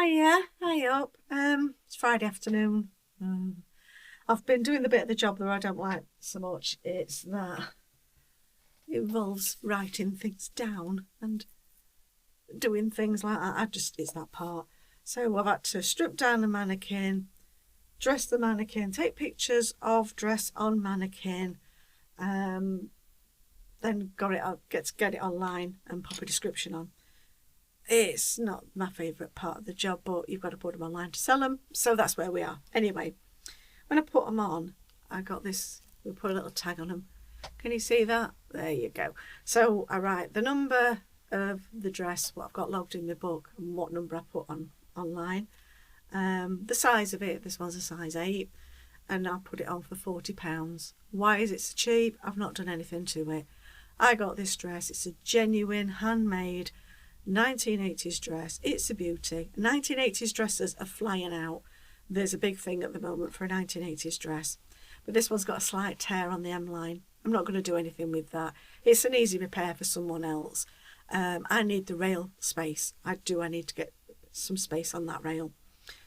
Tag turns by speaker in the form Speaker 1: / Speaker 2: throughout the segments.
Speaker 1: Hiya, hi up. It's Friday afternoon. I've been doing the bit of the job that I don't like so much. It's that it involves writing things down and doing things like that. It's that part. So I've had to strip down the mannequin, dress the mannequin, take pictures of dress on mannequin, then get it online and pop a description on. It's not my favourite part of the job, but you've got to put them online to sell them. So that's where we are. Anyway, when I put them on, I got this, we put a little tag on them. Can you see that? There you go. So I write the number of the dress, what I've got logged in my book, and what number I put on online. The size of it, this one's a size 8, and I put it on for £40. Why is it so cheap? I've not done anything to it. I got this dress. It's a genuine, handmade 1980s dress. It's a beauty. 1980s dresses are flying out. There's a big thing at the moment for a 1980s dress, but this one's got a slight tear on the M-line. I'm not going to do anything with that. It's an easy repair for someone else. I need the rail space. I need to get some space on that rail.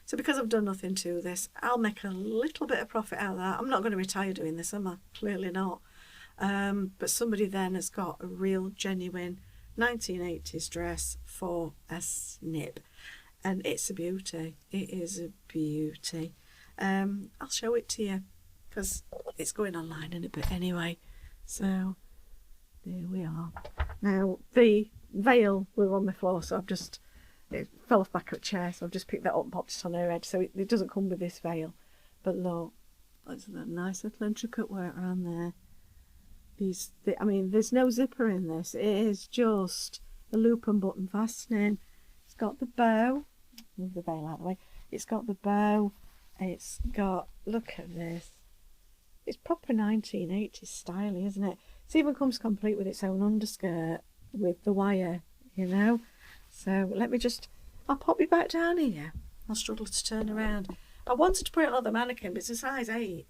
Speaker 1: So because I've done nothing to this, I'll make a little bit of profit out of that. I'm not going to retire doing this, am I? Clearly not. But somebody then has got a real genuine 1980s dress for a snip, and it's a beauty. It is a beauty. I'll show it to you because it's going online in a bit anyway. So there we are. Now the veil was on the floor, so it fell off back of a chair, so I've just picked that up and popped it on her head. So it doesn't come with this veil, but look, that's that nice little intricate work around there. There's no zipper in this. It is just a loop and button fastening. It's got the bow. Move the veil out of the way. It's got the bow. It's got, look at this. It's proper 1980s style, isn't it? It even comes complete with its own underskirt with the wire, you know. So I'll pop you back down here. I'll struggle to turn around. I wanted to put it on the mannequin, but it's a size 8.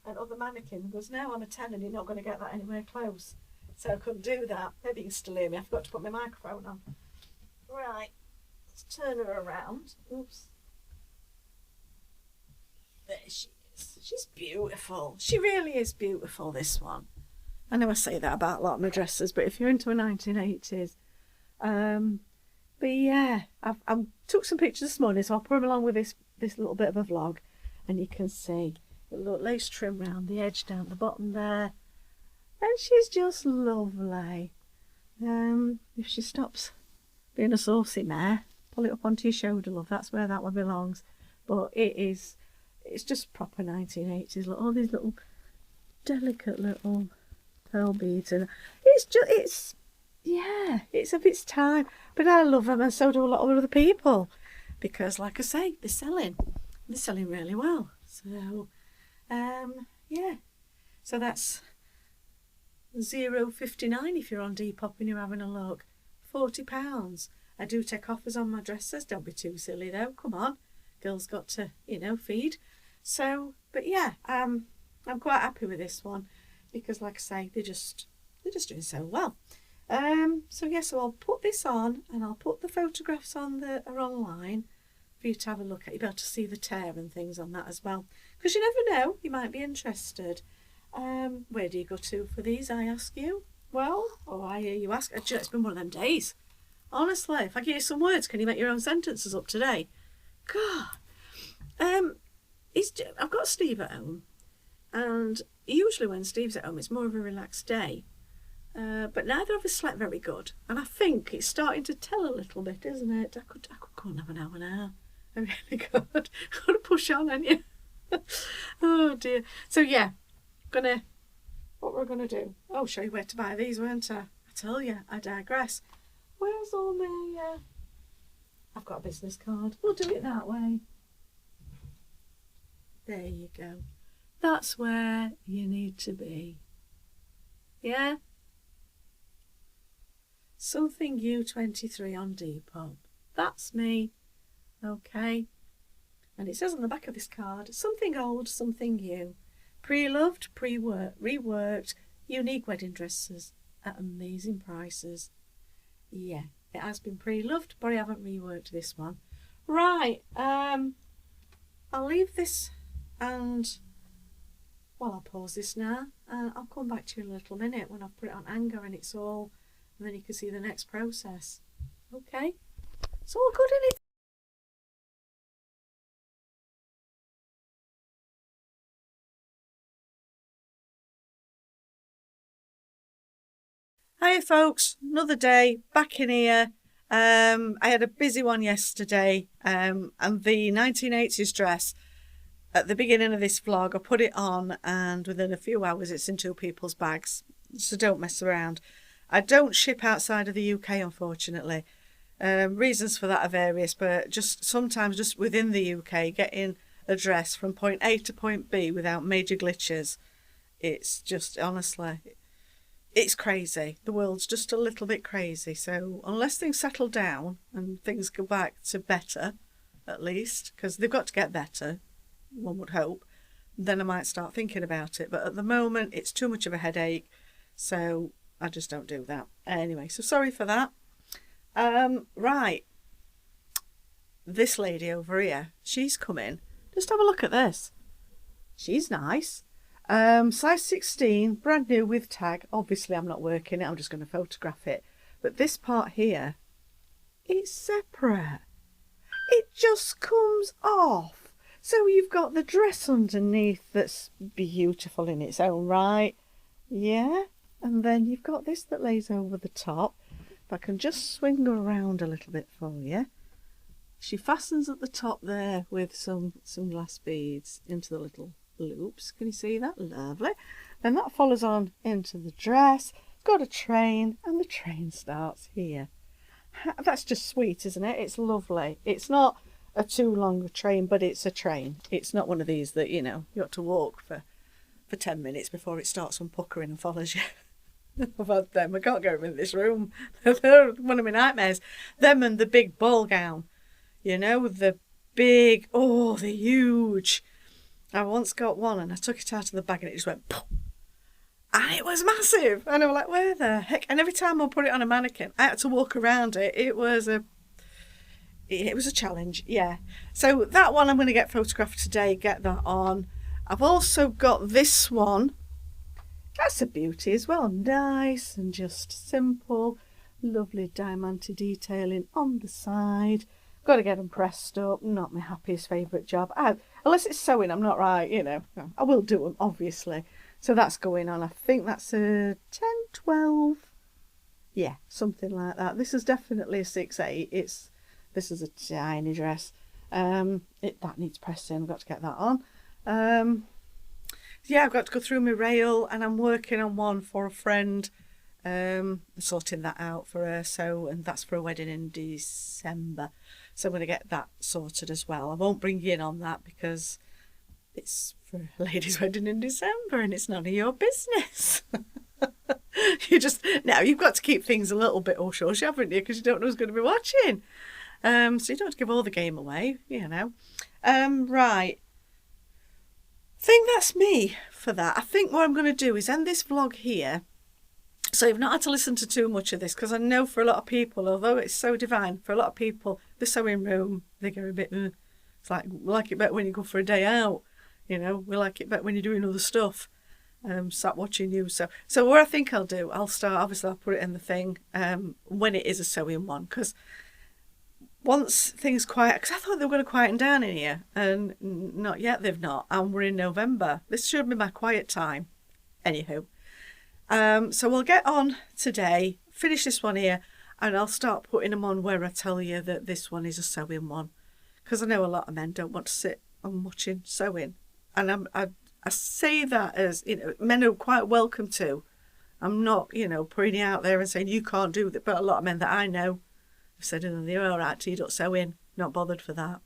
Speaker 1: And other mannequin goes, now I'm a 10 and you're not going to get that anywhere close. So I couldn't do that. Maybe you can still hear me. I forgot to put my microphone on. Right, let's turn her around. Oops. There she is. She's beautiful. She really is beautiful, this one. I know I say that about a lot of my dresses, but if you're into a 1980s. But yeah, I took some pictures this morning, so I'll put them along with this little bit of a vlog, and you can see. Look, lace trim round the edge down the bottom there, and she's just lovely. If she stops being a saucy mare, pull it up onto your shoulder, love. That's where that one belongs. But it's just proper 1980s. Look, all these little delicate little pearl beads, and it's of its time. But I love them, and so do a lot of other people, because like I say, they're selling really well. So yeah, so that's £0.59 if you're on Depop and you're having a look. £40. I do take offers on my dresses. Don't be too silly though. Come on, girls got to feed. So, but yeah, I'm quite happy with this one because, like I say, they're just doing so well. So I'll put this on and I'll put the photographs on that are online for you to have a look at. You'll be able to see the tear and things on that as well, because you never know, you might be interested. Where do you go to for these, I ask you? Well, or I hear you ask. It's been one of them days, honestly. If I give you some words, can you make your own sentences up today? God. I've got Steve at home, and usually when Steve's at home it's more of a relaxed day, but neither of us slept very good, and I think it's starting to tell a little bit, isn't it? I could go and have an hour now. I really could. Got to push on, ain't you? Oh dear. So yeah, what we're gonna do? Oh, show you where to buy these, weren't I? I tell you, I digress. Where's all my? I've got a business card. We'll do it that way. There you go. That's where you need to be. Yeah. Something U23 on Depop. That's me. Okay. And it says on the back of this card, something old, something new. Pre-loved, reworked, unique wedding dresses at amazing prices. Yeah, it has been pre-loved, but I haven't reworked this one. Right, I'll leave this and, well, I'll pause this now and I'll come back to you in a little minute when I've put it on anger and it's all, and then you can see the next process. Okay, it's all good, isn't it? Hiya folks, another day back in here. I had a busy one yesterday, and the 1980s dress at the beginning of this vlog, I put it on and within a few hours it's in two people's bags, so don't mess around. I don't ship outside of the UK, unfortunately. Reasons for that are various, but just sometimes just within the UK, getting a dress from point A to point B without major glitches, it's just, honestly, it's crazy. The world's just a little bit crazy. So unless things settle down and things go back to better, at least, because they've got to get better, one would hope, then I might start thinking about it. But at the moment, it's too much of a headache, so I just don't do that. Anyway, so sorry for that. Right. This lady over here, she's coming. Just have a look at this. She's nice. Size 16, brand new with tag. Obviously I'm not working it, I'm just going to photograph it. But this part here, it's separate. It just comes off. So you've got the dress underneath that's beautiful in its own right. Yeah. And then you've got this that lays over the top. If I can just swing her around a little bit for you. She fastens at the top there with some glass beads into the little loops. Can you see that? Lovely. Then that follows on into the dress. It's got a train and the train starts here. That's just sweet, isn't it? It's lovely. It's not a too long a train, but it's a train. It's not one of these that, you know, you have to walk for 10 minutes before it starts unpuckering and follows you. I've had them. I can't get them in this room. They're one of my nightmares. Them and the big ball gown. You know, the big, oh, they're huge. I once got one and I took it out of the bag and it just went poof. And it was massive. And I was like, where the heck? And every time I put it on a mannequin, I had to walk around it. It was a challenge, yeah. So that one I'm going to get photographed today, get that on. I've also got this one. That's a beauty as well. Nice and just simple. Lovely diamante detailing on the side. Got to get them pressed up. Not my happiest favourite job. Unless it's sewing, I'm not right, you know. I will do them, obviously. So that's going on. I think that's a 10, 12. Yeah, something like that. This is definitely a 6'8". This is a tiny dress. That needs pressing. I've got to get that on. Yeah, I've got to go through my rail and I'm working on one for a friend. Sorting that out for her. So, and that's for a wedding in December. So I'm going to get that sorted as well. I won't bring you in on that because it's for a lady's wedding in December and it's none of your business. You've got to keep things a little bit hush-hush, haven't you? Because you don't know who's going to be watching. So you don't have to give all the game away, you know. Right. I think that's me for that. I think what I'm going to do is end this vlog here. So you've not had to listen to too much of this because I know for a lot of people, although it's so divine, for a lot of people, the sewing room, they go a bit, it's like, we like it better when you go for a day out, you know, we like it better when you're doing other stuff, sat watching you. So what I think I'll do, I'll put it in the thing when it is a sewing one, because once things quiet, because I thought they were going to quieten down in here, and not yet, they've not, and we're in November. This should be my quiet time. Anywho. So we'll get on today, finish this one here, and I'll start putting them on where I tell you that this one is a sewing one. Because I know a lot of men don't want to sit and watching sewing. And I say that as, you know, men are quite welcome to. I'm not, you know, putting it out there and saying you can't do that. But a lot of men that I know have said, oh, they're all right, you don't sew in, not bothered for that.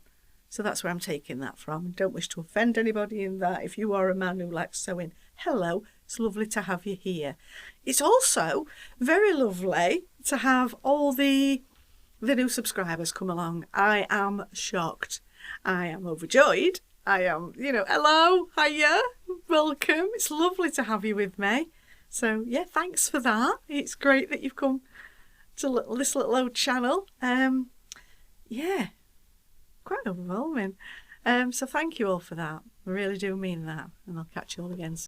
Speaker 1: So that's where I'm taking that from. Don't wish to offend anybody in that. If you are a man who likes sewing, hello, it's lovely to have you here. It's also very lovely to have all the new subscribers come along. I am shocked. I am overjoyed. I am, you know, hello, hiya, welcome. It's lovely to have you with me. So, yeah, thanks for that. It's great that you've come to this little old channel. Yeah. quite overwhelming. So thank you all for that. I really do mean that. And I'll catch you all again soon.